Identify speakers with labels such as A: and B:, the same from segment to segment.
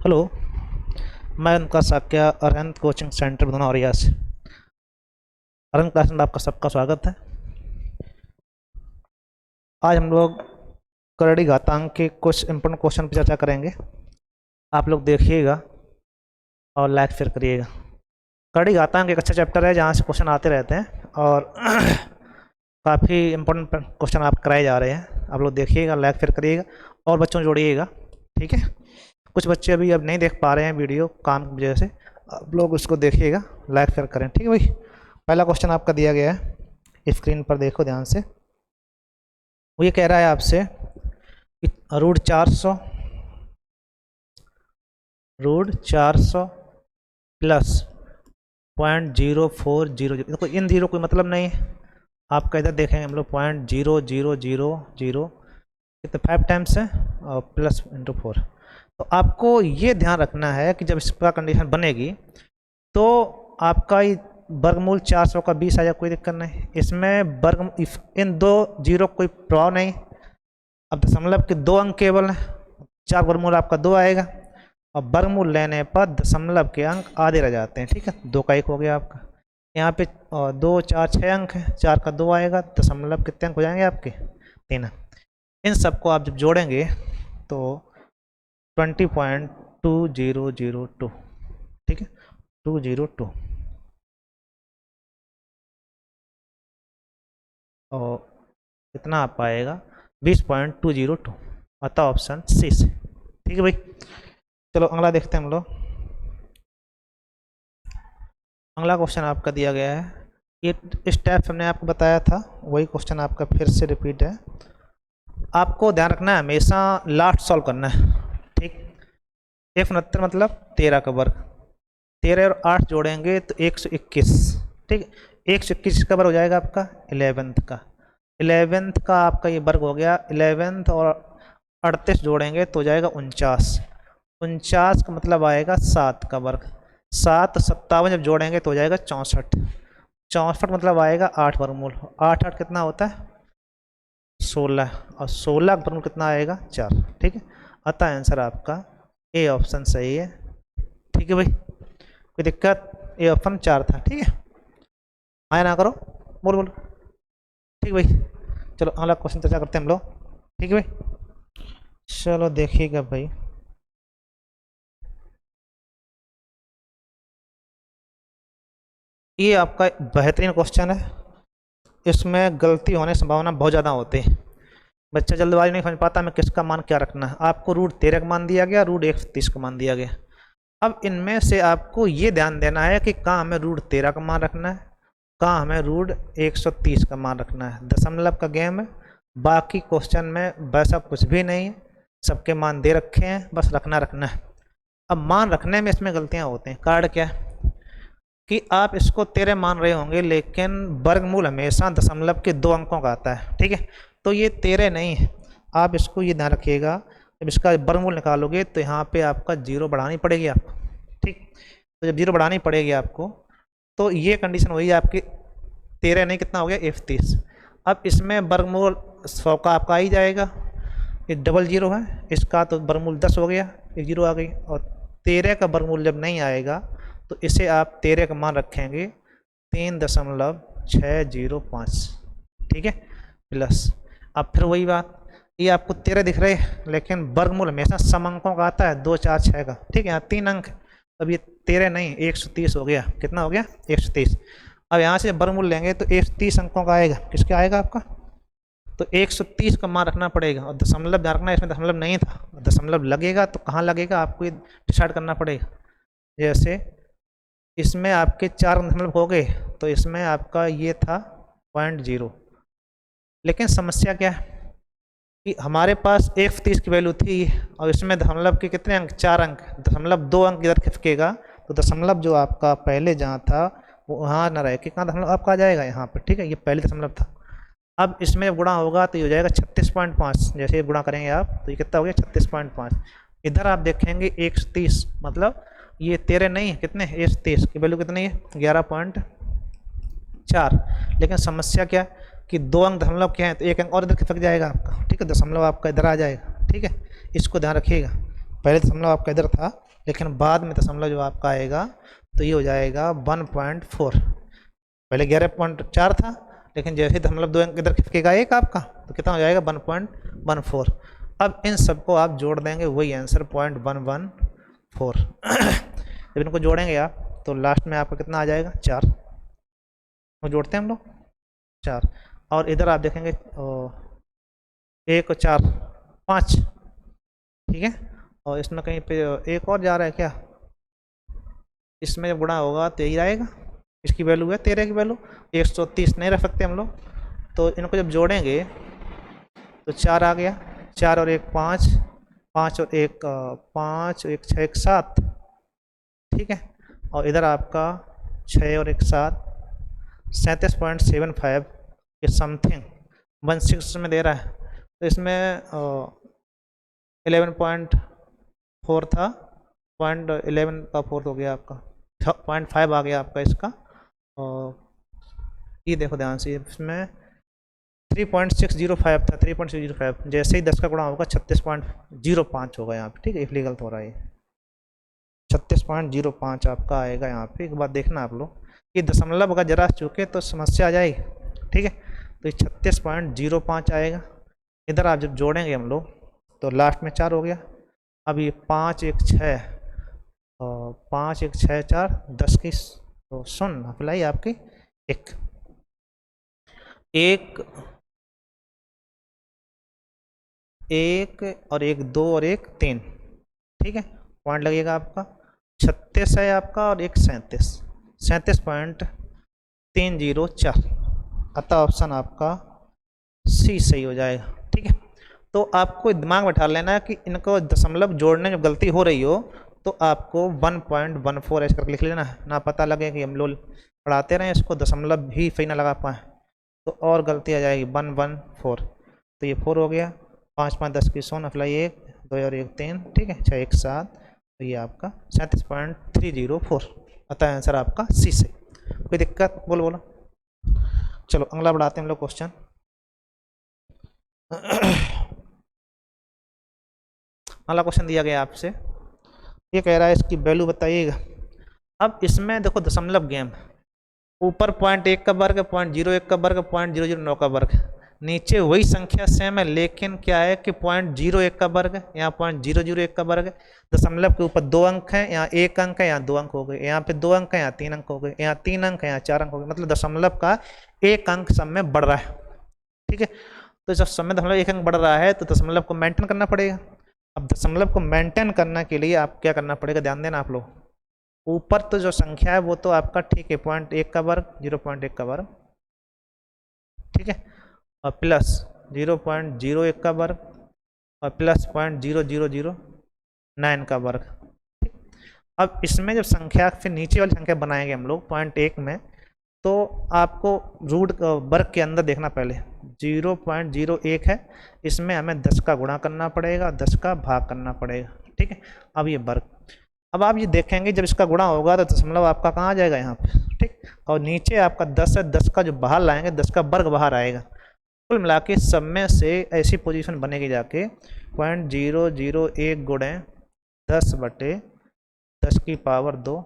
A: Hello. मैं उनका Sakya Arhant coaching centre धनौरिया से। अरहंत क्लास में आपका सबका स्वागत है। आज हम लोग करड़ी घातांक के कुछ इम्पोर्टेंट क्वेश्चन पर चर्चा करेंगे। आप लोग देखिएगा और लाइक शेयर करिएगा। करड़ी घातांक एक अच्छा चैप्टर है जहाँ से क्वेश्चन आते रहते हैं और काफ़ी इम्पोर्टेंट क्वेश्चन आप कराए जा रहे हैं। आप लोग देखिएगा, लाइक शेयर करिएगा और बच्चों जोड़िएगा, ठीक है। कुछ बच्चे अभी अब नहीं देख पा रहे हैं वीडियो काम की वजह से, आप लोग उसको देखिएगा, लाइक शेयर करें, ठीक है भाई। पहला क्वेश्चन आपका दिया गया है, स्क्रीन पर देखो ध्यान से। वो ये कह रहा है आपसे कि √400 प्लस 0.0400। देखो इन जीरो कोई मतलब नहीं है, आपका इधर देखेंगे हम लोग 0.0000 कितने 5 टाइम्स है और प्लस इंटू 4। तो आपको ये ध्यान रखना है कि जब इसका कंडीशन बनेगी तो आपका वर्गमूल 400 का 20 आ जाए, कोई दिक्कत नहीं। इसमें इन दो जीरो कोई प्रभाव नहीं। अब दशमलव के 2 अंक केवल हैं, 4 वर्गमूल आपका 2 आएगा और वर्गमूल लेने पर दशमलव के अंक आधे रह जाते हैं, ठीक है। 2 का 1 हो गया आपका। यहाँ पे 2 4 6 अंक है, 4 का 2 आएगा, दशमलव कितने अंक हो जाएंगे आपके 3। इन सबको आप जब जोड़ेंगे तो 20.2002, ठीक है, 202 और कितना आप पाएगा 20.202, अतः ऑप्शन सी से, ठीक है भाई। चलो अगला देखते हैं हम लोग। अगला क्वेश्चन आपका दिया गया है, ये स्टेप हमने आपको बताया था, वही क्वेश्चन आपका फिर से रिपीट है। आपको ध्यान रखना है, हमेशा लास्ट सॉल्व करना है, ठीक। 169 मतलब 13 का वर्ग, 13 और 8 जोड़ेंगे तो 121, ठीक। 121 का वर्ग हो जाएगा आपका 11th का। 11th का आपका ये वर्ग हो गया। 11th और 38 जोड़ेंगे तो हो जाएगा 49। 49 का मतलब आएगा 7 का वर्ग। 7 57 जब जोड़ेंगे तो हो जाएगा 64। 64 मतलब आएगा 8 वर्गमूल। 8 8 कितना होता है 16 और 16 का वर्गमूल कितना आएगा 4, ठीक है। अतः आंसर आपका ए ऑप्शन सही है, ठीक है भाई। कोई दिक्कत, ए ऑप्शन 4 था, ठीक है। आया ना करो, बोल बोल, ठीक भाई। चलो अगला क्वेश्चन चर्चा करते हैं हम लोग, ठीक है भाई। चलो देखिएगा भाई, ये आपका बेहतरीन क्वेश्चन है। इसमें गलती होने की संभावना बहुत ज़्यादा होती है। बच्चा जल्दबाजी नहीं समझ पाता मैं किसका मान क्या रखना है। आपको √13 का मान दिया गया, √130 का मान दिया गया। अब इनमें से आपको ये ध्यान देना है कि कहाँ हमें √13 का मान रखना है, कहाँ हमें √130 का मान रखना है। दशमलव का गेम है, बाकी क्वेश्चन में वैसा कुछ भी नहीं है, सबके मान दे रखे हैं, बस रखना है। अब मान रखने में इसमें गलतियाँ होती हैं। कारण क्या है कि आप इसको 13 मान रहे होंगे लेकिन वर्गमूल हमेशा दशमलव के 2 अंकों का आता है, ठीक है। तो ये 13 नहीं है, आप इसको ये ध्यान रखिएगा। जब इसका वर्गमूल निकालोगे तो यहाँ पे आपका 0 बढ़ानी पड़ेगी आपको, ठीक। तो जब 0 बढ़ानी पड़ेगी आपको तो ये कंडीशन हुई आपकी 13 नहीं, कितना हो गया 130। अब इसमें वर्गमूल 100 का आपका आ ही जाएगा, ये डबल 0 है इसका, तो वर्गमूल 10 हो गया, एक 0 आ गई। और 13 का वर्गमूल जब नहीं आएगा तो इसे आप 13 का मान रखेंगे 3.605, ठीक है, प्लस। अब फिर वही बात, ये आपको 13 दिख रहे हैं लेकिन वर्गमूल हमेशा सम अंकों का आता है, 2 4 6 का, ठीक है। यहाँ 3 अंक, अब ये 13 नहीं 130 हो गया, कितना हो गया 130। अब यहाँ से वर्गमूल लेंगे तो 130 अंकों का आएगा, किसका आएगा आपका, तो 130 का मान रखना पड़ेगा। और दशमलव ध्यान रखना, इसमें दशमलव नहीं था, दशमलव लगेगा तो कहाँ लगेगा आपको ये डिसाइड करना पड़ेगा। जैसे इसमें आपके 4 दशमलव हो गए तो इसमें आपका ये था 0.0, लेकिन समस्या क्या है कि हमारे पास 130 की वैल्यू थी और इसमें दशमलव के कितने अंक 4 अंक, दशमलव 2 अंक इधर खिसकेगा तो दशमलव जो आपका पहले जहाँ था वो वहाँ न रहे कि कहाँ दशमलव आपका आ जाएगा यहाँ पर, ठीक है। ये पहले दशमलव था। अब इसमें जब गुणा होगा तो ये हो जाएगा 36.5, जैसे गुणा करेंगे आप तो ये कितना हो गया 36.5। इधर आप देखेंगे 130 मतलब ये 13 नहीं है, कितने 130 की वैल्यू कितनी है 11.4। लेकिन समस्या क्या है कि 2 अंक दशमलव क्या है तो 1 अंक और इधर खिसक जाएगा आपका, ठीक है, दशमलव आपका इधर आ जाएगा, ठीक है। इसको ध्यान रखिएगा, पहले दशमलव आपका इधर था, लेकिन बाद में दशमलव जो आपका आएगा तो ये हो जाएगा 1.4। पहले 11.4 था, लेकिन जैसे ही दशमलव 2 अंक इधर खिसकेगा एक आपका, तो कितना हो जाएगा 1.14। अब इन सबको आप जोड़ देंगे, वही आंसर 0.114। जब इनको जोड़ेंगे आप तो लास्ट में आपका कितना आ जाएगा 4। वो जोड़ते हैं हम लोग 4, और इधर आप देखेंगे 1 और 4 5, ठीक है। और इसमें कहीं पे एक और जा रहा है क्या, इसमें जब गुणा होगा तो यही आएगा, इसकी वैल्यू है 13 की वैल्यू, 130 नहीं रख सकते हम लोग। तो इनको जब जोड़ेंगे तो 4 आ गया, 4 और 1 5, 5 और 1 5, 1 6 1 7, ठीक है। और इधर आपका 6 और 1 7, 37.75 ये समथिंग 16 में दे रहा है। तो इसमें 11.4 था, 0.11 का 4 हो गया आपका, 0.5 आ गया आपका इसका। और ये देखो ध्यान से, इसमें 3.605 था, 3.605, जैसे ही 10 का गुणा होगा 36.05 होगा यहाँ पे, ठीक है। इफलीगल हो रहा है 36.05 आपका आएगा यहाँ पे। एक बात देखना आप लोग, ये दशमलव अगर जरा चूके तो समस्या आ जाएगी, ठीक है। तो ये 36.05 आएगा। इधर आप जब जोड़ेंगे हम लोग तो लास्ट में 4 हो गया। अब ये 5 1 6 और 5 1 6 4 10 की तो सुन अप्लाई आपकी एक एक एक और 1 2 और 1 3, ठीक है। पॉइंट लगेगा आपका 36 है आपका, और 1 37, 37.304। अतः ऑप्शन आपका सी सही हो जाएगा, ठीक है। तो आपको दिमाग में बैठा लेना है कि इनको दशमलव जोड़ने में गलती हो रही हो तो आपको 1.14 ऐसे करके लिख लेना है, ना पता लगे कि हम लोग पढ़ाते रहे इसको दशमलव भी सही ना लगा पाए तो और गलती आ जाएगी। 114, तो ये 4 हो गया, 5 5 10 की 100 अप्लाई 1 2 और 1 3, ठीक है। 6 1 7, तो ये आपका 37.304। अतः आंसर आपका सी से। कोई दिक्कत बोलो बोलो। चलो अगला बढ़ाते हैं हम लोग क्वेश्चन। अगला क्वेश्चन दिया गया आपसे, ये कह रहा है इसकी वैल्यू बताइएगा। अब इसमें देखो दशमलव गेम, ऊपर 0.1 का वर्ग, 0.01 का वर्ग, 0.009 का वर्ग, नीचे वही संख्या सेम है, लेकिन क्या है कि 0.01 का वर्ग, यहाँ 0.001 का वर्ग। दशमलव के ऊपर 2 अंक हैं, यहाँ 1 अंक है, यहाँ 2 अंक हो गए, यहाँ पे 2 अंक है, यहाँ 3 अंक हो गए, यहाँ 3 अंक है, यहाँ 4 अंक हो गए। मतलब दशमलव का 1 अंक सब में बढ़ रहा है, ठीक है। तो जब सब में दशमलव 1 अंक बढ़ रहा है तो दशमलव को मेंटेन करना पड़ेगा। अब दशमलव को मेंटेन करने के लिए आप क्या करना पड़ेगा, ध्यान देना आप लोग। ऊपर तो जो संख्या है वो तो आपका ठीक है 0.1 का वर्ग, 0.1 का वर्ग, ठीक है, और प्लस 0.01 का वर्ग, और प्लस 0.0009 का वर्ग, ठीक। अब इसमें जब संख्या फिर नीचे वाली संख्या बनाएंगे हम लोग 0.1 में, तो आपको रूट वर्ग के अंदर देखना पहले 0.01 है, इसमें हमें 10 का गुणा करना पड़ेगा, 10 का भाग करना पड़ेगा, ठीक है। अब ये वर्ग, अब आप ये देखेंगे जब इसका गुणा होगा तो दशमलव आपका कहाँ आ जाएगा यहाँ पे, ठीक। और नीचे आपका 10 है, 10 का जो बाहर लाएंगे 10 का वर्ग बाहर आएगा। कुल मिला के सब में से ऐसी पोजीशन बनेगी जाके 0.001 गुणे 10/10 की पावर 2,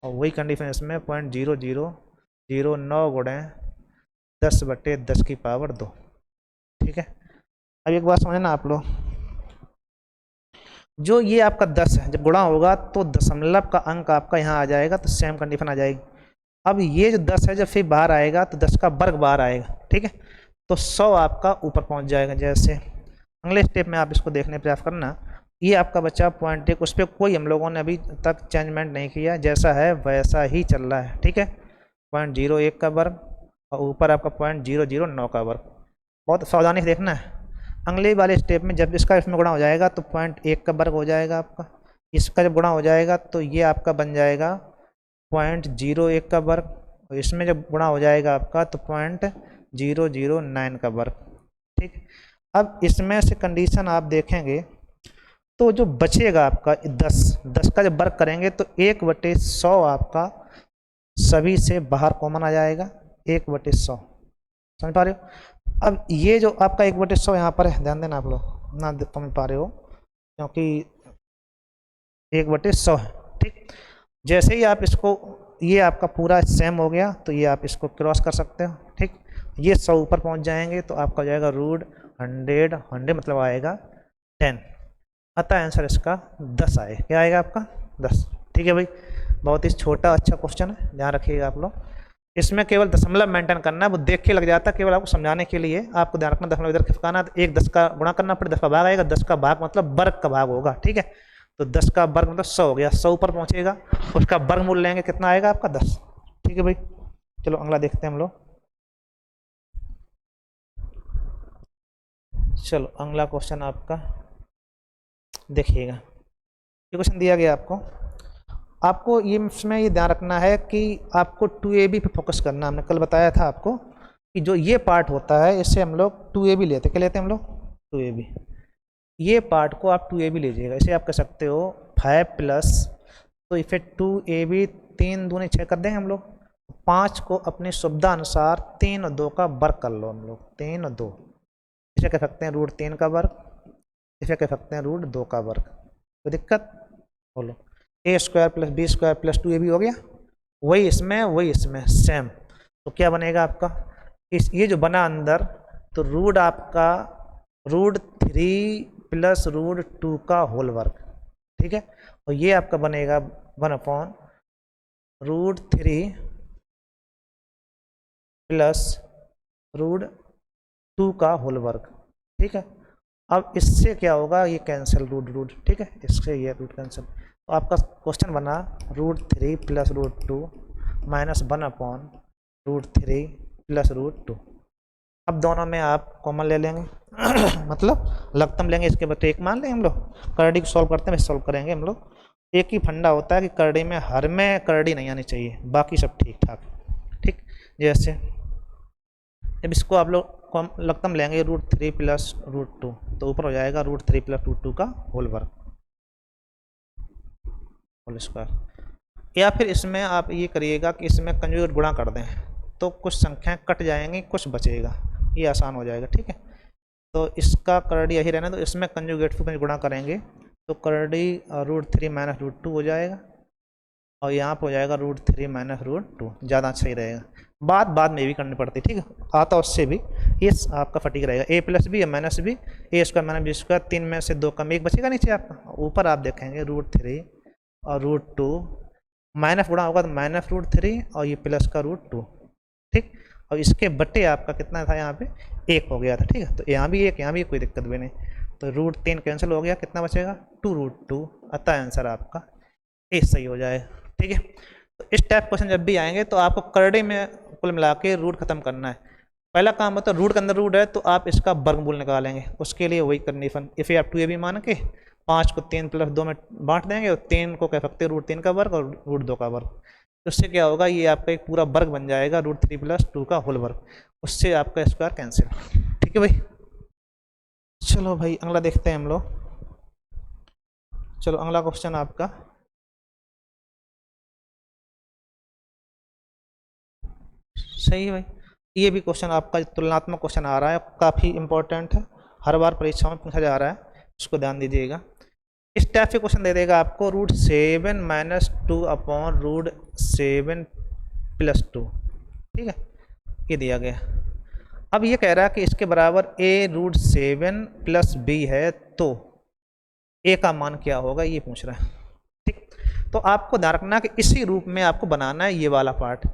A: और वही कंडीशन इसमें 0.0009 गुणे 10/10 की पावर 2, ठीक है। अब एक बात समझना आप लोग, जो ये आपका 10 है जब गुणा होगा तो दशमलव का अंक आपका यहाँ आ जाएगा, तो सेम कंडीशन आ जाएगी। अब ये जो 10 है जब फिर बाहर आएगा तो 10 का वर्ग बाहर आएगा, ठीक है। तो 100 आपका ऊपर पहुँच जाएगा। जैसे अगले स्टेप में आप इसको देखने प्रयास करना, ये आपका बच्चा 0.1, उस पर कोई हम लोगों ने अभी तक चेंजमेंट नहीं किया, जैसा है वैसा ही चल रहा है, ठीक है। 0.01 का वर्ग और ऊपर आपका 0.009 का वर्ग। बहुत सावधानी से देखना है। अगले वाले स्टेप में जब इसका इसमें गुणा हो जाएगा तो 0.1 का वर्ग हो जाएगा आपका, इसका जब गुणा हो जाएगा तो ये आपका बन जाएगा 0.01 का वर्ग, और इसमें जब गुणा हो जाएगा आपका तो 0.009 का वर्ग, ठीक। अब इसमें से कंडीशन आप देखेंगे तो जो बचेगा आपका 10 का जब वर्ग करेंगे तो 1/100 आपका सभी से बाहर कॉमन आ जाएगा, 1/100, समझ पा रहे हो। अब ये जो आपका 1/100 यहाँ पर है, ध्यान देना आप लोग, ना समझ पा रहे हो क्योंकि 1/100 है। ठीक, जैसे ही आप इसको, ये आपका पूरा सेम हो गया तो ये आप इसको क्रॉस कर सकते हो। ठीक, ये 100 ऊपर पहुंच जाएंगे तो आपका हो जाएगा रूट 100, 100 मतलब आएगा 10। अतः आंसर इसका 10 आए। क्या आएगा आपका? 10। ठीक है भाई, बहुत ही छोटा अच्छा क्वेश्चन है, ध्यान रखिएगा आप लोग। इसमें केवल दशमलव मेंटेन करना है, वो देख के लग जाता है, केवल आपको समझाने के लिए आपको ध्यान रखना। दशमलव इधर खिसकाना, तो 1 10 का गुणा करना, फिर 10 का भाग आएगा, 10 का भाग मतलब वर्ग का भाग होगा। ठीक है, तो 10 का वर्ग मतलब 100 हो गया, 100 ऊपर पहुंचेगा, उसका वर्गमूल लेंगे, कितना आएगा आपका? 10। ठीक है भाई, चलो अगला देखते हैं हम लोग। चलो अगला क्वेश्चन आपका देखिएगा, ये क्वेश्चन दिया गया आपको। आपको ये इसमें ये ध्यान रखना है कि आपको 2ab पे फोकस करना। हमने कल बताया था आपको कि जो ये पार्ट होता है इससे हम लोग 2ab लेते, क्या लेते हैं हम लोग? 2ab। ये पार्ट को आप 2ab लीजिएगा, इसे आप कह सकते हो 5 प्लस, तो इसे 2ab 3 दूनी 6 कर देंगे हम लोग। 5 को अपनी सुविधा अनुसार 3 और 2 का वर्ग कर लो हम लोग, 3 और 2, इसे कह सकते हैं रूट 3 का वर्ग, इसे कह सकते हैं रूट 2 का वर्ग। कोई दिक्कत? बोलो। a² plus b² plus 2ab हो गया, वही इसमें सेम। तो क्या बनेगा आपका? ये जो बना अंदर, तो रूट आपका रूट 3 प्लस रूट 2 का होल वर्ग। ठीक है, और ये आपका बनेगा 1/√3 प्लस रूट 2 का होल वर्ग। ठीक है, अब इससे क्या होगा? ये कैंसिल, रूट। ठीक है, इससे ये रूट कैंसिल, तो आपका क्वेश्चन बना √3 plus root 2 minus 1/√3 plus root 2। अब दोनों में आप कॉमन ले लेंगे मतलब लघुत्तम लेंगे, इसके बाद एक मान लेंगे हम लोग। करड़ी को सॉल्व करते हैं, सॉल्व करेंगे हम लोग। एक ही फंडा होता है कि करड़ी में हर में करड़ी नहीं आनी चाहिए, बाकी सब ठीक ठाक। ठीक, जैसे जब इसको आप लोग लघुत्तम लेंगे √3 प्लस रूट 2, तो ऊपर हो जाएगा √3 प्लस रूट 2 का होल वर्ग, होल स्क्वायर। या फिर इसमें आप ये करिएगा कि इसमें कंजुगेट गुणा कर दें, तो कुछ संख्याएं कट जाएंगी, कुछ बचेगा, ये आसान हो जाएगा। ठीक है, तो इसका करड़ी यही रहना, तो इसमें कंजुगेट को गुणा करेंगे तो करड़ी √3 माइनस रूट 2 हो जाएगा, और यहाँ पर हो जाएगा √3 माइनस रूट 2, ज़्यादा अच्छा ही रहेगा। बाद में भी करनी पड़ती, ठीक है, आता उससे भी ये आपका फटीक रहेगा। a प्लस बी या minus b, a² minus b², 3 में से 2 कम, 1 बचेगा नीचे आपका। ऊपर आप देखेंगे √3 और रूट 2, माइनस गुणा होगा तो माइनस √3 और ये प्लस का √2। ठीक, और इसके बटे आपका कितना था यहाँ पे? 1 हो गया था। ठीक है, तो यहाँ भी 1, यहाँ भी कोई दिक्कत भी नहीं, तो √3 कैंसिल हो गया, कितना बचेगा? 2√2। अतः आंसर आपका ए सही हो जाए। ठीक है, तो इस टाइप क्वेश्चन जब भी आएंगे तो आपको करड़े में कुल मिला के रूट खत्म करना है। पहला काम होता है रूट के अंदर रूट है तो आप इसका वर्गमूल निकालेंगे, उसके लिए वही कंडीशन, इफ़ आप 2ab मान के 5 को 3 प्लस 2 में बांट देंगे, और 3 को कह सकते हैं √3 का वर्ग और √2 का वर्ग। तो उससे क्या होगा? ये आपका एक पूरा वर्ग बन जाएगा, √3 प्लस 2 का होल वर्ग, उससे आपका स्क्वायर कैंसिल। ठीक है भाई, चलो भाई अगला देखते हैं हम लोग। चलो अगला क्वेश्चन आपका सही है भाई, ये भी क्वेश्चन आपका तुलनात्मक क्वेश्चन आ रहा है, काफ़ी इंपॉर्टेंट है, हर बार परीक्षाओं में पूछा जा रहा है, इसको ध्यान दीजिएगा। इस टाइप से क्वेश्चन दे देगा आपको √7 माइनस 2 अपॉन √7 प्लस 2। ठीक है, ये दिया गया। अब ये कह रहा है कि इसके बराबर a √7 प्लस b है, तो a का मान क्या होगा, ये पूछ रहा है। ठीक, तो आपको ध्यान रखना कि इसी रूप में आपको बनाना है ये वाला पार्ट।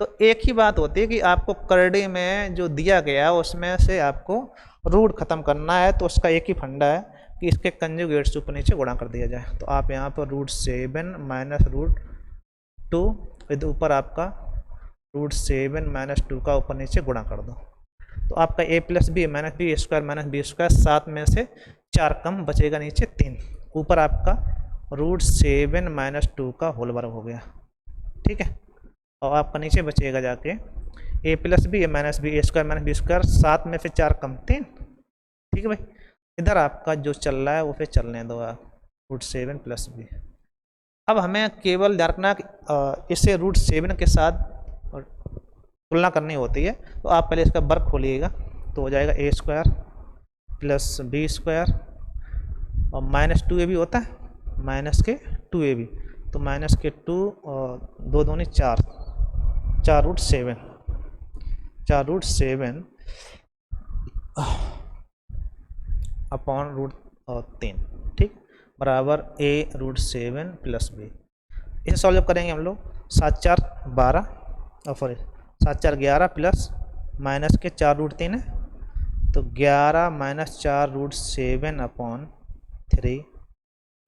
A: तो एक ही बात होती है कि आपको करड़े में जो दिया गया उसमें से आपको रूट खत्म करना है, तो उसका एक ही फंडा है कि इसके कंजुगेट से ऊपर नीचे गुणा कर दिया जाए। तो आप यहाँ पर √7 माइनस √2, ऊपर आपका √7 माइनस 2 का ऊपर नीचे गुणा कर दो, तो आपका a plus b minus b² minus b², 7 में से 4 कम, बचेगा नीचे 3, ऊपर आपका √7 माइनस 2 का होल वर्ग हो गया। ठीक है, और आपका नीचे बचेगा जाके a plus b minus b² minus b², 7 में से 4 कम 3। ठीक है भाई, इधर आपका जो चल रहा है वो फिर चलने दो आप, √7 प्लस बी। अब हमें केवल ध्यान रखना इसे √7 के साथ तुलना करनी होती है, तो आप पहले इसका वर्ग खोलिएगा, तो हो जाएगा a² प्लस b² और माइनस 2ab होता है, माइनस के 2ab, तो -2 और 2 दूनी 4, 4√7, 4√7 अपॉन √3, ठीक, बराबर a√7 + b। इसे सॉल्व करेंगे हम लोग, 7 4 12 और सॉरी 7 4 11 प्लस माइनस के 4√3 है, तो 11 - 4√7 अपॉन 3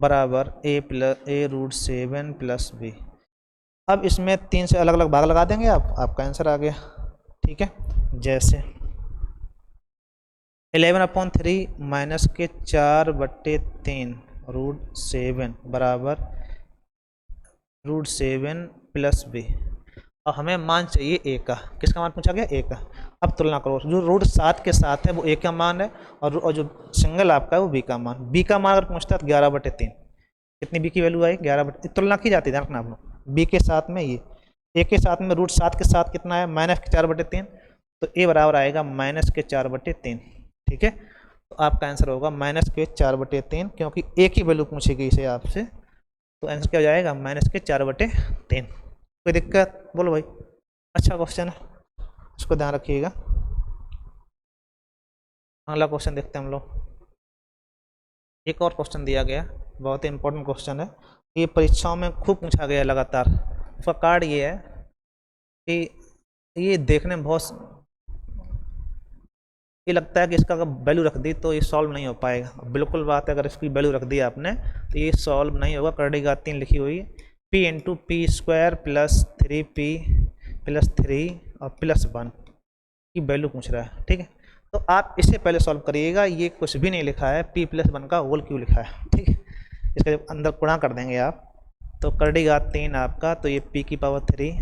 A: बराबर a√7 + b। अब इसमें 3 से अलग अलग भाग लगा देंगे आप, आपका आंसर आ गया, ठीक है। जैसे 11/3 माइनस के 4/3 √7 बराबर √7 + b। और हमें मान चाहिए a का, किसका मान पूछा गया, a का। अब तुलना करो, जो √7 के साथ है वो a का मान है, और जो सिंगल आपका है वो b का मान। b का मान अगर पूछता है तो 11/3, कितनी b की वैल्यू आई, 11/3। तुलना की जाती है, ध्यान रखना आप लोग, b के साथ में ये, a के साथ में √7 के साथ कितना है, -4/3, तो a बराबर आएगा -4/3, ठीक है। तो आपका आंसर होगा -4/3, क्योंकि a की वैल्यू पूछी गई इसे आपसे, तो आंसर क्या हो जाएगा, -4/3। कोई दिक्कत, बोलो भाई, अच्छा क्वेश्चन है, इसको ध्यान रखिएगा। अगला क्वेश्चन देखते हैं हम लोग। एक और क्वेश्चन दिया गया, बहुत ही इंपॉर्टेंट क्वेश्चन है, ये परीक्षाओं में खूब पूछा गया है लगातार। उसका कार्ड ये है कि ये देखने में बहुत, ये लगता है कि इसका अगर वैल्यू रख दी तो ये सॉल्व नहीं हो पाएगा। बिल्कुल बात है, अगर इसकी वैल्यू रख दी आपने तो ये सॉल्व नहीं होगा। करड़ी घात 3 लिखी हुई, p × p² + 3p + 3 और +1 की वैल्यू पूछ रहा है, ठीक है। तो आप इसे पहले सॉल्व करिएगा, ये कुछ भी नहीं लिखा है, p + 1 का होल क्यों लिखा है, ठीक है। इसका जब अंदर गुणा कर देंगे आप, तो करड़ी घात 3 आपका, तो ये p की पावर 3,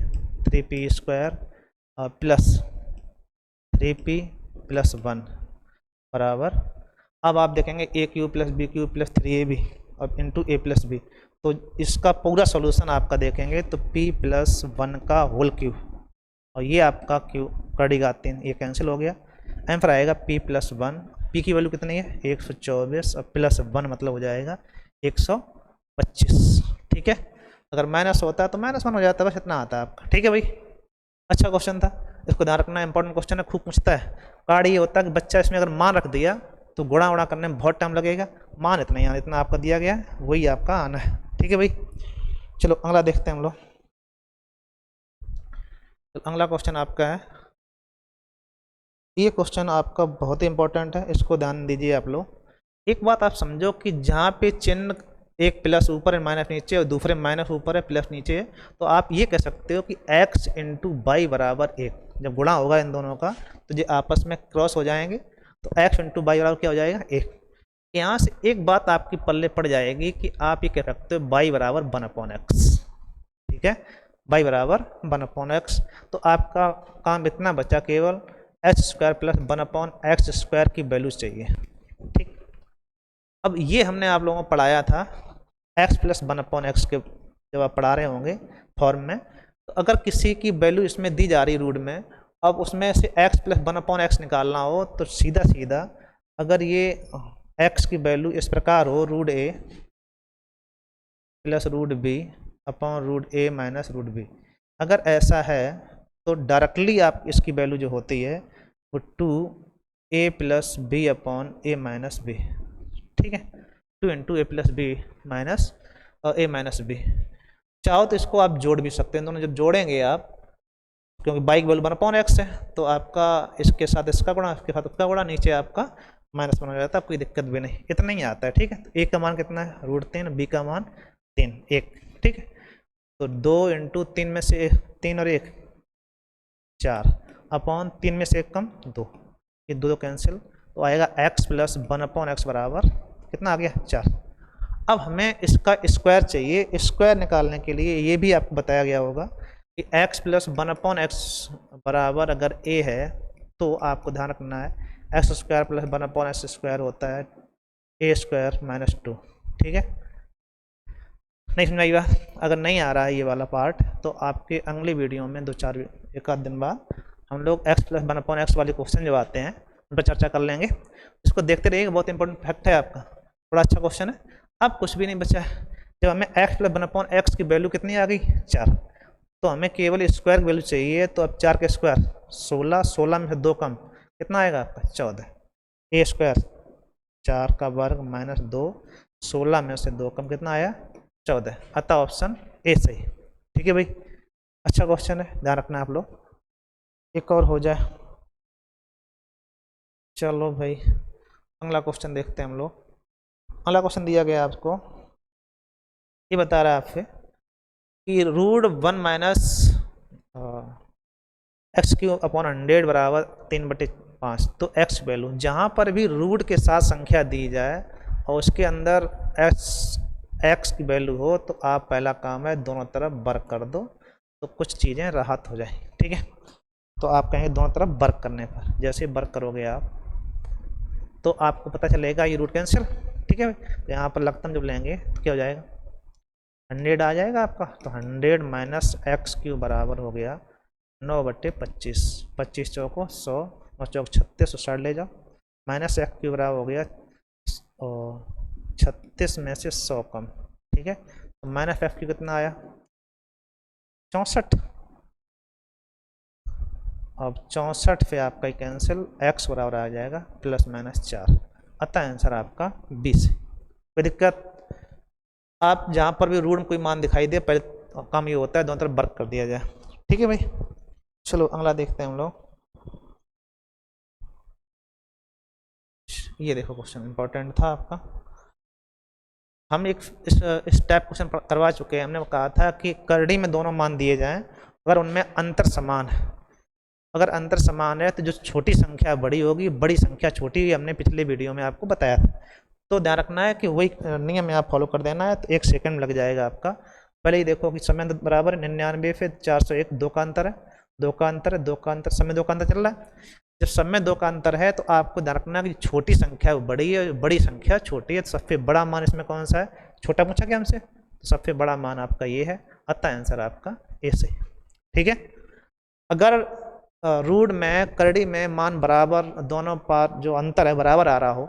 A: 3p² और प्लस 3p + 1 बराबर, अब आप देखेंगे a³ + b³ + 3ab और इंटू a + b। तो इसका पूरा सॉल्यूशन आपका देखेंगे तो p + 1 का होल क्यूब, और ये आपका करड़ी घात 3, ये कैंसिल हो गया। आंसर आएगा p + 1, p की वैल्यू कितनी है, 124, और +1 मतलब हो जाएगा 125, ठीक है। अगर माइनस होता है तो -1 हो जाता है, बस इतना आता है आपका, ठीक है भाई। अच्छा क्वेश्चन था, इसको ध्यान रखना, इंपॉर्टेंट क्वेश्चन है, खूब पूछता है। कार्ड ये होता है कि बच्चा इसमें अगर मान रख दिया तो गुणा उड़ा करने में बहुत टाइम लगेगा, मान इतना ही आना, इतना आपका दिया गया है वही आपका आना है, ठीक है भाई। चलो अगला देखते हैं हम लोग। तो अगला क्वेश्चन आपका है, ये क्वेश्चन आपका बहुत ही इंपॉर्टेंट है, इसको ध्यान दीजिए आप लोग। एक बात आप समझो कि जहाँ पे चिन्ह एक प्लस ऊपर है माइनस नीचे और दूसरे माइनस ऊपर है प्लस नीचे है, तो आप ये कह सकते हो कि x × y बराबर 1। जब गुणा होगा इन दोनों का तो ये आपस में क्रॉस हो जाएंगे, तो x × y बराबर क्या हो जाएगा, 1। यहाँ से एक बात आपकी पल्ले पड़ जाएगी कि आप ये कह सकते हो y बराबर 1/x, ठीक है, y बराबर 1/x। तो आपका काम इतना बचा, केवल h² + 1/x² की वैल्यू चाहिए, ठीक। अब ये हमने आप लोगों को पढ़ाया था x + 1/x के, जब आप पढ़ा रहे होंगे फॉर्म में, तो अगर किसी की वैल्यू इसमें दी जा रही रूट में, अब उसमें से x + 1/x निकालना हो तो सीधा सीधा अगर ये x की वैल्यू इस प्रकार हो, √a + √b upon √a - √b, अगर ऐसा है तो डायरेक्टली आप इसकी वैल्यू जो होती है वो 2a + b upon a - b, ठीक है, 2 × a + b a - b। चाहो तो इसको आप जोड़ भी सकते हैं, दोनों जब जोड़ेंगे आप, क्योंकि बाई की वैल्यू 1/x है, तो आपका इसके साथ इसका गुणा, इसके साथ उसका गुणा, नीचे आपका -1 हो जाता है, कोई दिक्कत भी नहीं, इतना ही आता है, ठीक है। तो a का मान कितना है, √3, b का मान 3, 1, ठीक है। तो 2 × 3 में से 3 और 1 4 अपॉन 3 में से 1 कम 2, ये 2 कैंसिल, तो आएगा x + 1/x बराबर कितना आ गया, 4। अब हमें इसका स्क्वायर चाहिए, स्क्वायर निकालने के लिए ये भी आपको बताया गया होगा कि x + 1/x बराबर अगर a है तो आपको ध्यान रखना है x² + 1/x² होता है a² - 2, ठीक है। नहीं समझ आई बात? अगर नहीं आ रहा है ये वाला पार्ट तो आपके अगली वीडियो में 2-4 एक आध दिन बाद हम लोग x + 1/x वाले क्वेश्चन जो आते हैं उन पर चर्चा कर लेंगे। इसको देखते रहिएगा, बहुत इंपॉर्टेंट फैक्ट है आपका, बड़ा अच्छा क्वेश्चन है। अब कुछ भी नहीं बचा है, जब हमें एक्स प्लस 1/x की वैल्यू कितनी आ गई 4, तो हमें केवल स्क्वायर की वैल्यू चाहिए। तो अब 4 का स्क्वायर 16, 16 में से 2 कम कितना आएगा आपका 14। ए स्क्वायर 4 का वर्ग माइनस 2, 16 में से 2 कम कितना आया 14। अतः ऑप्शन ए सही। ठीक है भाई, अच्छा क्वेश्चन है, ध्यान रखना आप लोग। एक और हो जाए, चलो भाई अगला क्वेश्चन देखते हैं हम लोग। अगला क्वेश्चन दिया गया आपको, ये बता रहा है आपसे कि root 1 minus x cube upon 100 बराबर 3/5। तो एक्स वैल्यू जहाँ पर भी रूट के साथ संख्या दी जाए और उसके अंदर एक्स की वैल्यू हो, तो आप पहला काम है दोनों तरफ वर्क कर दो, तो कुछ चीज़ें राहत हो जाए। ठीक है, तो आप कहेंगे दोनों तरफ वर्क करने पर, जैसे वर्क करोगे आप तो आपको पता चलेगा ये रूट कैंसिल। ठीक है, यहाँ पर लघुत्तम जब लेंगे तो क्या हो जाएगा 100 आ जाएगा आपका। तो 100 माइनस एक्स क्यूब बराबर हो गया 9/25। 25 चौको 100 और चौक 36, 60 ले जाओ, माइनस एक्स क्यूब बराबर हो गया 36 में से 100 कम। ठीक है, तो माइनस एक्स क्यूब कितना आया 64। अब 64 पे आपका कैंसिल, एक्स बराबर आ जाएगा प्लस माइनस 4। अतः आंसर आपका 20 है। कोई दिक्कत? आप जहाँ पर भी रूट में कोई मान दिखाई दे, पहले काम ये होता है दोनों तरफ वर्क कर दिया जाए। ठीक है भाई, चलो अगला देखते हैं हम लोग। ये देखो क्वेश्चन इंपॉर्टेंट था आपका। हम एक इस टाइप क्वेश्चन करवा चुके हैं। हमने कहा था कि करड़ी में दोनों मान दिए जाएं अगर उनमें अंतर समान है। अगर अंतर समान है तो जो छोटी संख्या बड़ी होगी, बड़ी संख्या छोटी हुई, हमने पिछले वीडियो में आपको बताया था। तो ध्यान रखना है कि वही नियम में आप फॉलो कर देना है। तो 1 सेकंड लग जाएगा आपका। पहले ही देखो कि समय बराबर 99 फिर 401, 2 का अंतर है, 2 का अंतर है, 2 का अंतर, समय 2 का अंतर चल रहा है। जब समय 2 का अंतर है तो आपको ध्यान रखना है कि छोटी संख्या बड़ी है, बड़ी संख्या छोटी है। तो सबसे बड़ा मान इसमें कौन सा है, छोटा पूछा गया हमसे, तो सबसे बड़ा मान आपका ये है। अतः आंसर आपका ए सही। ठीक है, अगर रूट में करड़ी में मान बराबर, दोनों पार जो अंतर है बराबर आ रहा हो,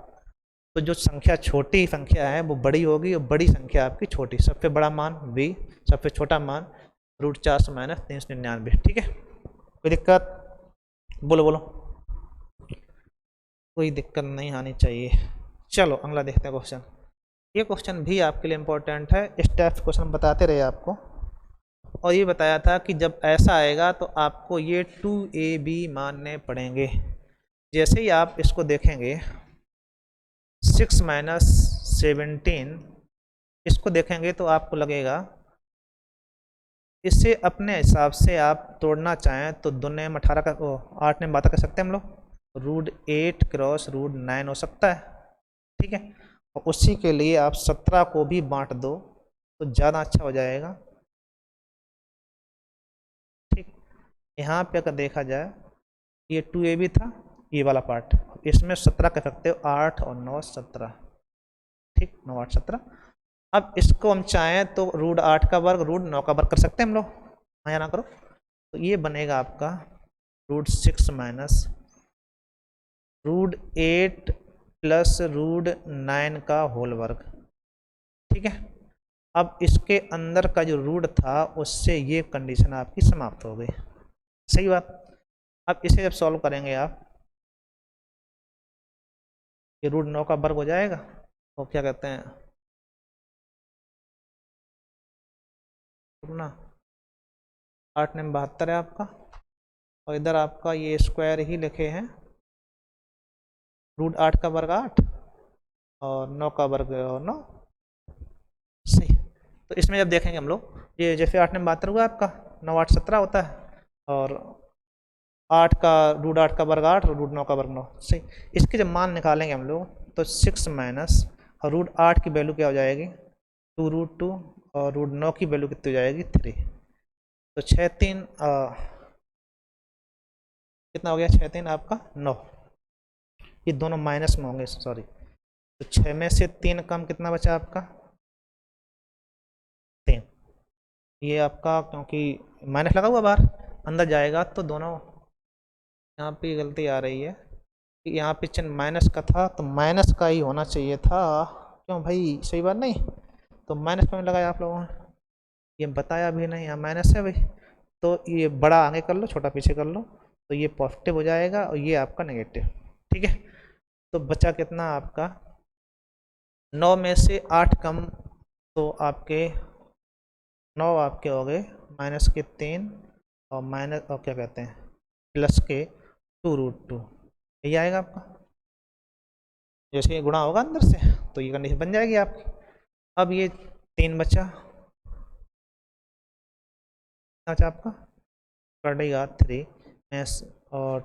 A: तो जो संख्या छोटी संख्या है वो बड़ी होगी और बड़ी संख्या आपकी छोटी। सबसे बड़ा मान बी, सबसे छोटा मान √400 माइनस 399। ठीक है, कोई दिक्कत? बोलो बोलो, कोई दिक्कत नहीं आनी चाहिए। चलो अगला देखते हैं क्वेश्चन। ये क्वेश्चन भी आपके लिए इम्पोर्टेंट है। इस टाइप क्वेश्चन बताते रहे आपको, और ये बताया था कि जब ऐसा आएगा तो आपको ये 2ab मानने पड़ेंगे। जैसे ही आप इसको देखेंगे 6 माइनस 17, इसको देखेंगे तो आपको लगेगा इसे अपने हिसाब से आप तोड़ना चाहें तो 2 में 18 का 8 में 12 कर सकते हैं हम लोग। √8 क्रॉस √9 हो सकता है। ठीक है, और उसी के लिए आप 17 को भी बांट दो तो ज़्यादा अच्छा हो जाएगा। ठीक, यहाँ पे अगर देखा जाए ये 2ab था, ये वाला पार्ट, इसमें 17 कर सकते हो, 8 और 9 17। ठीक, 9 8 17। अब इसको हम चाहें तो √8 का वर्ग √9 का वर्ग कर सकते हैं हम लोग, हाँ या ना करो। तो ये बनेगा आपका √6 माइनस √8 प्लस √9 का होल वर्ग। ठीक है, अब इसके अंदर का जो रूट था उससे ये कंडीशन आपकी समाप्त हो गई। सही बात। अब इसे जब सॉल्व करेंगे आप, ये √9 का वर्ग हो जाएगा, तो क्या कहते हैं ना, 8 में 72 है आपका, और इधर आपका ये स्क्वायर ही लिखे हैं, √8 का वर्ग 8 और 9 का वर्ग 9। सही, तो इसमें जब देखेंगे हम लोग, ये जैसे 8 में 72 हुआ आपका, 9 8 17 होता है, और 8 का √8 का वर्ग 8 और √9 का वर्ग 9। सही, इसके जब मान निकालेंगे हम लोग तो 6 माइनस और √8 की वैल्यू क्या हो जाएगी 2√2 और √9 की वैल्यू कितनी हो जाएगी 3। तो 6 3 कितना हो गया, 6 3 आपका 9। ये दोनों माइनस में होंगे, सॉरी। तो 6 में से 3 कम कितना बचा आपका 3। ये आपका क्योंकि माइनस लगा हुआ बाहर, अंदर जाएगा तो दोनों, यहाँ पे गलती आ रही है कि यहाँ पे चिन्ह माइनस का था तो माइनस का ही होना चाहिए था। क्यों भाई, सही बात नहीं? तो माइनस में लगाया आप लोगों ने, ये बताया भी नहीं, यहाँ माइनस है भाई, तो ये बड़ा आगे कर लो छोटा पीछे कर लो, तो ये पॉजिटिव हो जाएगा और ये आपका नेगेटिव। ठीक है, तो बचा कितना आपका 9 में से 8 कम, तो आपके 9 आपके हो गए माइनस के 3 और माइनस और क्या कहते हैं प्लस के 2√2, यही आएगा आपका। जैसे ये गुणा होगा अंदर से तो ये कंडीशन बन जाएगी आपकी। अब ये 3 बचा, अच्छा आपका पड़ेगा 3 एस और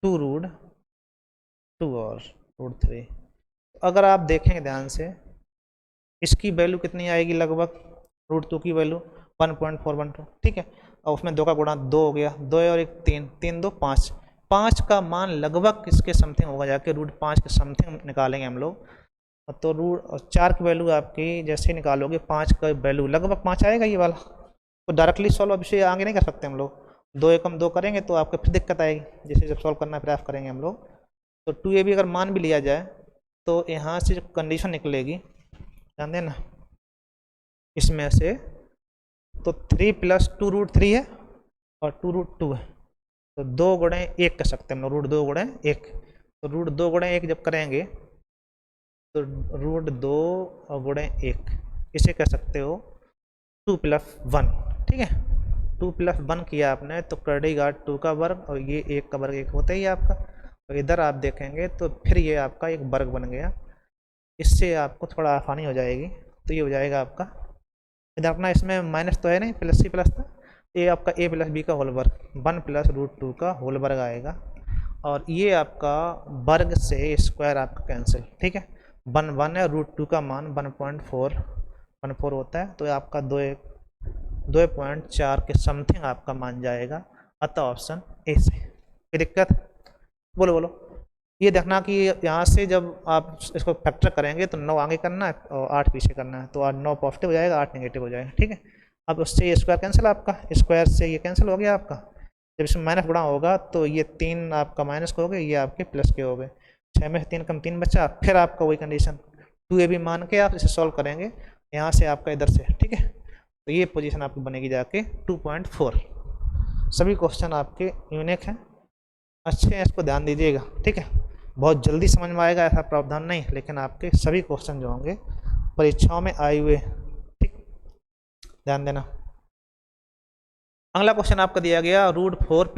A: 2√2 और √3। अगर आप देखेंगे ध्यान से इसकी वैल्यू कितनी आएगी, लगभग √2 की वैल्यू 1.412। ठीक है, और उसमें 2 का गुणा 2 हो गया, 2 और 1 3, 3 2 5, 5 का मान लगभग इसके समथिंग होगा, जाके √5 के समथिंग निकालेंगे हम लोग। तो √4 की वैल्यू आपकी जैसे निकालोगे 5 का वैल्यू लगभग 5 आएगा ये वाला। तो डायरेक्टली सॉल्व अब इसे आगे नहीं कर सकते हम लोग, 2 एकम 2 करेंगे तो आपको फिर दिक्कत आएगी, जैसे जब सॉल्व करना प्रयास करेंगे हम लोग। तो 2a भी अगर मान भी लिया जाए तो यहाँ से जो कंडीशन निकलेगी ध्यान देना इसमें से, तो 3 + 2√3 है और 2√2 है, तो 2 गुणे 1 कर सकते हैं हम लोग, √2 गुणे 1। तो √2 गुणे 1 जब करेंगे तो √2 गुणे 1 इसे कह सकते हो 2 + 1। ठीक है, 2 + 1 किया आपने तो पड़ेगा 2 का वर्ग और ये 1 का वर्ग 1 होता ही आपका। तो इधर आप देखेंगे तो फिर ये आपका एक वर्ग बन गया, इससे आपको थोड़ा आसानी हो जाएगी। तो ये हो जाएगा आपका, इधर अपना इसमें माइनस तो है नहीं, प्लस ही प्लस था, ये आपका a + b का होल वर्ग 1 + √2 का होल वर्ग आएगा, और ये आपका वर्ग से स्क्वायर आपका कैंसिल। ठीक है, 1 1 है, √2 का मान 1.4 होता है, तो आपका 2.4 के समथिंग आपका मान जाएगा, अतः ऑप्शन ए से। कोई दिक्कत? बोलो बोलो। ये देखना कि यहाँ से जब आप इसको फैक्टर करेंगे तो 9 आगे करना है और 8 पीछे करना है, तो 9 पॉजिटिव हो जाएगा 8 नेगेटिव हो जाएगा। ठीक है, अब उससे ये स्क्वायर कैंसिल, आपका स्क्वायर से ये कैंसिल हो गया आपका। जब इसमें माइनस गुणा होगा तो ये 3 आपका माइनस के हो गए, ये आपके प्लस के हो गए, 6 में से 3 कम 3 बचा। फिर आपका वही कंडीशन 2a भी मान के आप इसे सॉल्व करेंगे यहाँ से आपका इधर से। ठीक है, तो ये पोजीशन आपकी बनेगी जाके 2.4। सभी क्वेश्चन आपके यूनिक हैं, अच्छे हैं, इसको ध्यान दीजिएगा। ठीक है, बहुत जल्दी समझ में आएगा ऐसा प्रावधान नहीं, लेकिन आपके सभी क्वेश्चन जो होंगे परीक्षाओं में आए हुए। ठीक, ध्यान देना। अगला क्वेश्चन आपका दिया गया √4 +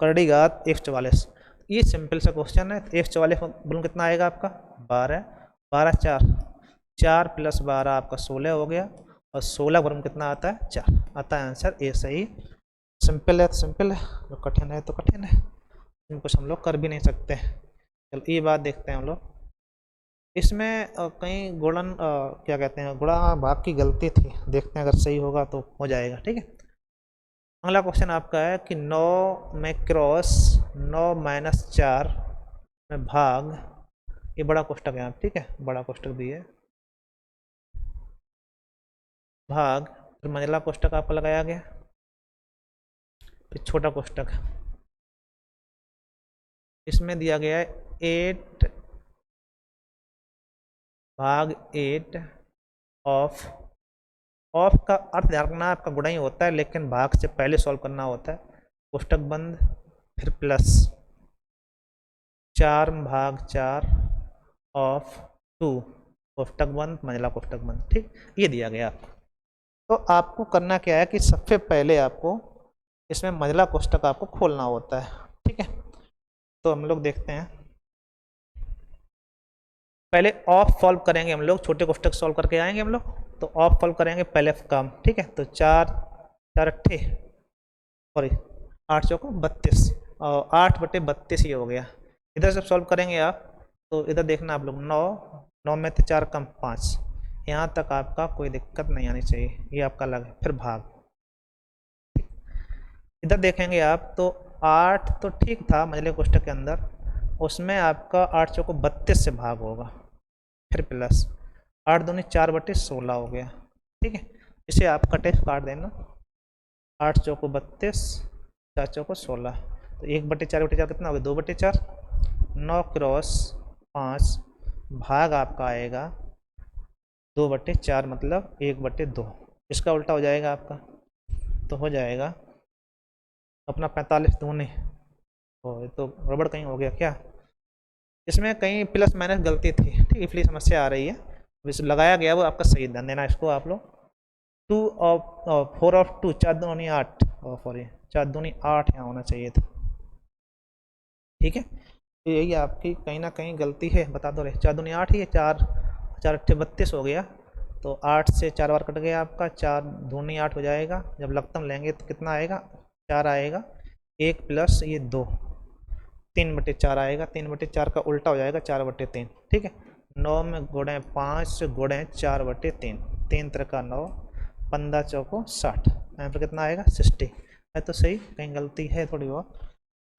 A: √144। ये सिंपल सा क्वेश्चन है। 144 बोलूँ कितना आएगा आपका 12, 12 4 + 12 आपका 16 हो गया, और 16 वर्ग कितना आता है 4, आता है आंसर ए सही। सिंपल है तो सिंपल है, जो कठिन है तो कठिन है, कुछ हम लोग कर भी नहीं सकते। चलो ये बात देखते हैं हम लोग। इसमें कहीं गुणन क्या कहते हैं गुणा भाग की गलती थी, देखते हैं अगर सही होगा तो हो जाएगा। ठीक है, अगला क्वेश्चन आपका है कि 9 में क्रॉस 9 - 4 में भाग, ये बड़ा कोष्टक है आप। ठीक है, बड़ा कोष्टक दिए भाग, फिर मंझला कोष्टक आपका लगाया गया, फिर छोटा कोष्टक, इसमें दिया गया है 8 भाग 8 ऑफ का अर्थ ध्यान रखना आपका गुणा ही होता है, लेकिन भाग से पहले सॉल्व करना होता है। कोष्टक बंद, फिर प्लस 4 भाग 4 ऑफ 2 कोष्टक बंद, मंझला कोष्टक बंद। ठीक, ये दिया गया आपको। तो आपको करना क्या है कि सबसे पहले आपको इसमें मंझला कोष्टक आपको खोलना होता है। ठीक है, तो हम लोग देखते हैं, पहले ऑफ सॉल्व करेंगे हम लोग, छोटे कोष्टक सॉल्व करके आएंगे हम लोग, तो ऑफ सॉल्व करेंगे पहले काम। ठीक है, तो 4 4 अट्ठे सॉरी 8 चौको 32 और 8/32 ये हो गया। इधर से सॉल्व करेंगे आप, तो इधर देखना आप लोग 9 में से 4 कम 5, यहाँ तक आपका कोई दिक्कत नहीं आनी चाहिए, ये आपका अलग है। फिर भाग, इधर देखेंगे आप तो 8 तो ठीक था मंझले कोष्टक के अंदर, उसमें आपका 8 चौको 32 से भाग होगा, फिर प्लस 8 दूनी 4/16 हो गया। ठीक है, इसे आप कटे काट देना, 8 चौको 32, 4 चौको 16, तो 1/4/4 कितना हो गया 2/4। 9 क्रॉस 5 भाग आपका आएगा 2/4 मतलब 1/2। इसका उल्टा हो जाएगा आपका, तो हो जाएगा अपना 45 दूनी। तो ये तो गड़बड़ कहीं हो गया क्या, इसमें कहीं प्लस माइनस गलती थी, ठीक है, इसलिए समस्या आ रही है। इस लगाया गया वो आपका सही ध्यान देना इसको आप लोग। 4 और 2 4 दूनी 8, और सॉरी 4 दूनी 8 यहाँ होना चाहिए था, ठीक है। तो यही आपकी कहीं ना कहीं गलती है, बता दो रहे 4 दूनी 8 ही है, 4 4 8 32 हो गया, तो 8 से 4 बार कट गया आपका, 4 दूनी 8 हो जाएगा। जब लघुत्तम लेंगे तो कितना आएगा, 4 आएगा, 1 प्लस ये 2, 3/4 आएगा, 3/4 का उल्टा हो जाएगा 4/3, ठीक है। 9 में गुणे 5 गुणे 4/3, 3 3 9, 15 चौको 60, यहाँ पर कितना आएगा 60 है। तो सही, कहीं गलती है थोड़ी बहुत,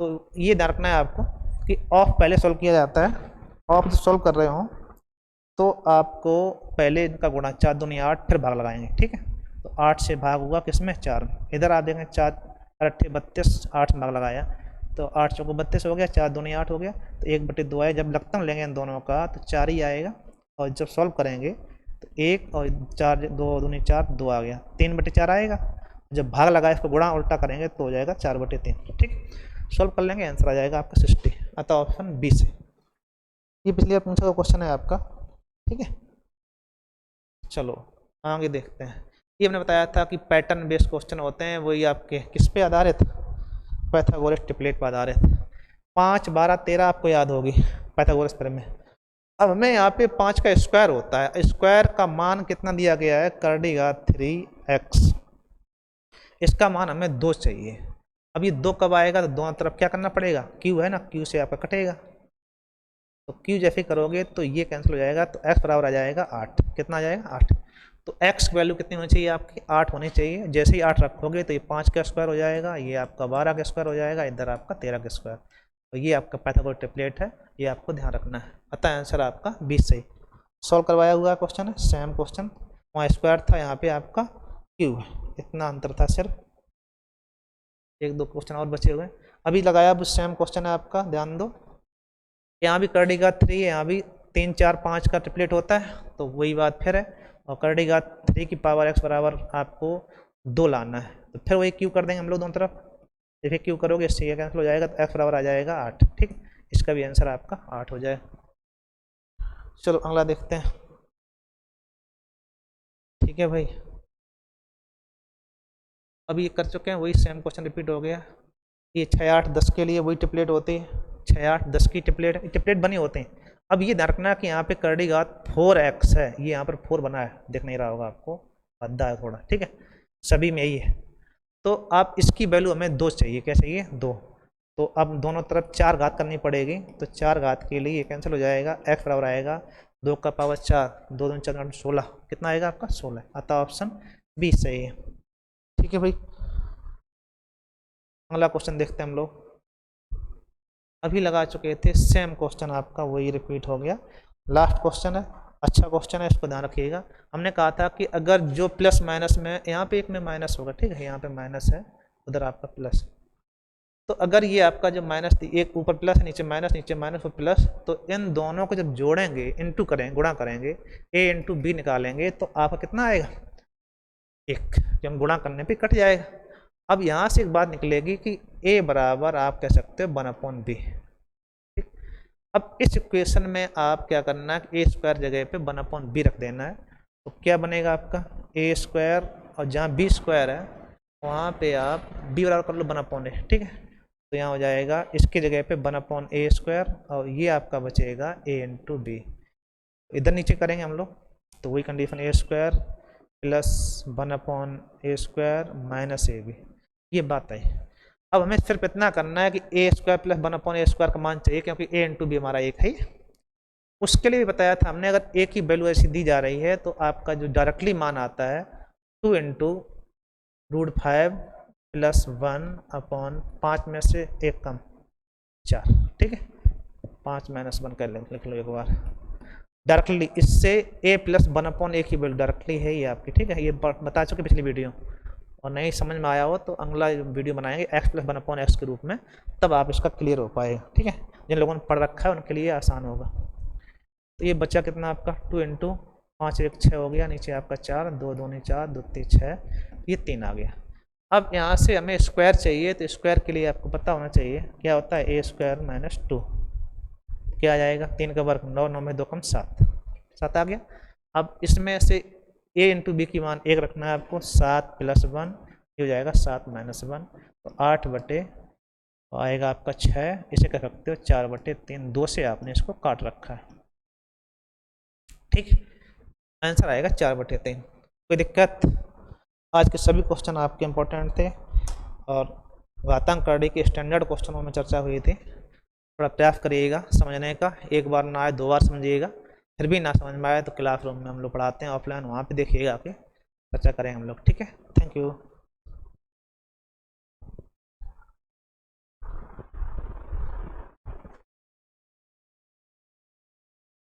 A: तो ये ध्यान रखना है आपको कि ऑफ पहले सॉल्व किया जाता है। ऑफ जो सॉल्व कर रहे हो तो आपको पहले इनका गुणा 4 दूनी 8, फिर भाग लगाएंगे, ठीक है। तो 8 से भाग होगा किसमें, 4 में। इधर आप देखें 4 8 32, 8 में भाग लगाया तो 8 चौको 32 हो गया, 4 दूनी 8 हो गया, तो 1/2 आया। जब लघुत्तम लेंगे इन दोनों का तो 4 ही आएगा, और जब सॉल्व करेंगे तो 1 और 4 2 दूनी 4, 2 आ गया, 3/4 आएगा। जब भाग लगाए इसको गुणा उल्टा करेंगे तो हो जाएगा 4/3, ठीक। सॉल्व कर लेंगे, आंसर आ जाएगा आपका 60, अतः ऑप्शन बी से। ये पिछली बार पूछा हुआ क्वेश्चन है आपका, ठीक है। चलो आगे देखते हैं। ये हमने बताया था कि पैटर्न बेस्ड क्वेश्चन होते हैं, वही आपके किस पे आधारित, पाइथागोरस ट्रिपलेट पर आधारित। 5 12 13 आपको याद होगी पाइथागोरस थ्योरम में। अब हमें यहाँ पे 5 का स्क्वायर होता है, स्क्वायर का मान कितना दिया गया है, कर दी 3x, इसका मान हमें 2 चाहिए। अब ये 2 कब आएगा, तो दोनों तरफ क्या करना पड़ेगा, q है ना, q से आपका कटेगा, तो q जैसे करोगे तो ये कैंसिल हो जाएगा, तो x बराबर आ जाएगा 8, कितना आ जाएगा 8। तो x की वैल्यू कितनी होनी चाहिए आपकी, 8 होनी चाहिए। जैसे ही 8 रखोगे तो ये 5 का स्क्वायर हो जाएगा, ये आपका 12 का स्क्वायर हो जाएगा, इधर आपका 13 का स्क्वायर। तो ये आपका पाइथागोरस ट्रिपलेट है, ये आपको ध्यान रखना है। अतः आंसर आपका 20 सही। सॉल्व करवाया हुआ क्वेश्चन है, सेम क्वेश्चन, वहाँ स्क्वायर था, यहाँ पे आपका क्यूब है, इतना अंतर था सिर्फ। 1 2 क्वेश्चन और बचे हुए, अभी लगाया अब सेम क्वेश्चन है आपका, ध्यान दो। यहाँ भी कर दी 3 है, यहाँ भी 3 4 5 का ट्रिपलेट होता है, तो वही बात फिर है। और कर दी 3 की पावर x बराबर आपको 2 लाना है, तो फिर वही क्यू कर देंगे हम लोग दोनों तरफ। देखिए क्यू करोगे इससे ये कैंसिल हो जाएगा, तो x बराबर आ जाएगा 8, ठीक। इसका भी आंसर आपका 8 हो जाए। चलो अगला देखते हैं, ठीक है भाई। अब ये कर चुके हैं, वही सेम क्वेश्चन रिपीट हो गया। ये 6 8 10 के लिए वही ट्रिपलेट होती है, 6 8 10 की ट्रिपलेट बनी होते हैं। अब ये ध्यान रखना कि यहाँ पे कर दी 4x है, ये यहाँ पर 4 बना है, दिख नहीं रहा होगा आपको, भद्दा है थोड़ा, ठीक है, सभी में यही है। तो आप इसकी वैल्यू हमें 2 चाहिए, क्या चाहिए 2। तो अब दोनों तरफ 4 घात करनी पड़ेगी, तो 4 घात के लिए ये कैंसिल हो जाएगा, x बराबर आएगा 2 का पावर 4, 2 2 4 16, कितना आएगा आपका 16, अतः ऑप्शन बी सही है, ठीक है भाई। अगला क्वेश्चन देखते हैं हम लोग, अभी लगा चुके थे सेम क्वेश्चन, आपका वही रिपीट हो गया। लास्ट क्वेश्चन है, अच्छा क्वेश्चन है, इसको ध्यान रखिएगा। हमने कहा था कि अगर जो प्लस माइनस में, यहाँ पे एक में माइनस होगा, ठीक है, यहाँ पे माइनस है, उधर आपका प्लस, तो अगर ये आपका जब माइनस थी, एक ऊपर प्लस नीचे माइनस और प्लस, तो इन दोनों को जब जोड़ेंगे, इंटू करेंगे, गुणा करेंगे, a इंटू बी निकालेंगे, तो आपका कितना आएगा 1, जब गुणा करने पे कट जाएगा। अब यहाँ से एक बात निकलेगी कि a बराबर आप कह सकते हो 1/b, ठीक। अब इस इक्वेशन में आप क्या करना है, a स्क्वायर जगह पे 1/b रख देना है, तो क्या बनेगा आपका a स्क्वायर, और जहाँ b स्क्वायर है वहाँ पे आप b बराबर कर लो 1/a, ठीक है। तो यहाँ हो जाएगा इसकी जगह पे 1/a स्क्वायर, और ये आपका बचेगा a इंटू बी। इधर नीचे करेंगे हम लोग, तो वही condition a square plus 1/a square minus ab, ये बात है। अब हमें सिर्फ इतना करना है कि a square plus 1/a square का मान चाहिए, क्योंकि a इंटू बी हमारा 1 है। उसके लिए भी बताया था हमने, अगर a की वैल्यू ऐसी दी जा रही है तो आपका जो डायरेक्टली मान आता है 2 इंटू √5 प्लस 1/5 में से 1 कम 4, ठीक है, 5 माइनस 1 कर लिख लो एक बार डायरेक्टली। इससे a प्लस 1/a की वैल्यू डायरेक्टली है ये आपकी, ठीक है, ये बता चुके पिछली वीडियो, और नहीं समझ में आया हो तो अगला वीडियो बनाएंगे x प्लस 1/x के रूप में, तब आप इसका क्लियर हो पाएगा, ठीक है। जिन लोगों ने पढ़ रखा है उनके लिए आसान होगा। तो ये बच्चा कितना आपका 2 इंटू 5 1 6 हो गया, नीचे आपका 4, 2 दूनी 4, 2 3 6, ये 3 आ गया। अब यहाँ से हमें स्क्वायर चाहिए, तो स्क्वायर के लिए आपको पता होना चाहिए क्या होता है, a² - 2 क्या आ जाएगा, 3 का वर्ग 9, 9 में 2 कम 7, 7 आ गया। अब इसमें से a इंटू बी की मान 1 रखना है आपको, 7 + 1 ये हो जाएगा 7 - 1, तो 8 बटे आएगा आपका 6, इसे कर सकते हो 4/3, 2 से आपने इसको काट रखा है, ठीक। आंसर आएगा 4/3। कोई दिक्कत? आज के सभी क्वेश्चन आपके इम्पोर्टेंट थे और घातांक करड़ी के स्टैंडर्ड क्वेश्चनों में चर्चा हुई थी। थोड़ा प्रयास करिएगा समझने का, एक बार ना आए 2 बार समझिएगा, फिर भी ना समझ में आए तो क्लासरूम में हम लोग पढ़ाते हैं ऑफलाइन, वहाँ पे देखिएगा, आके चर्चा करेंगे हम लोग, ठीक है। Thank you.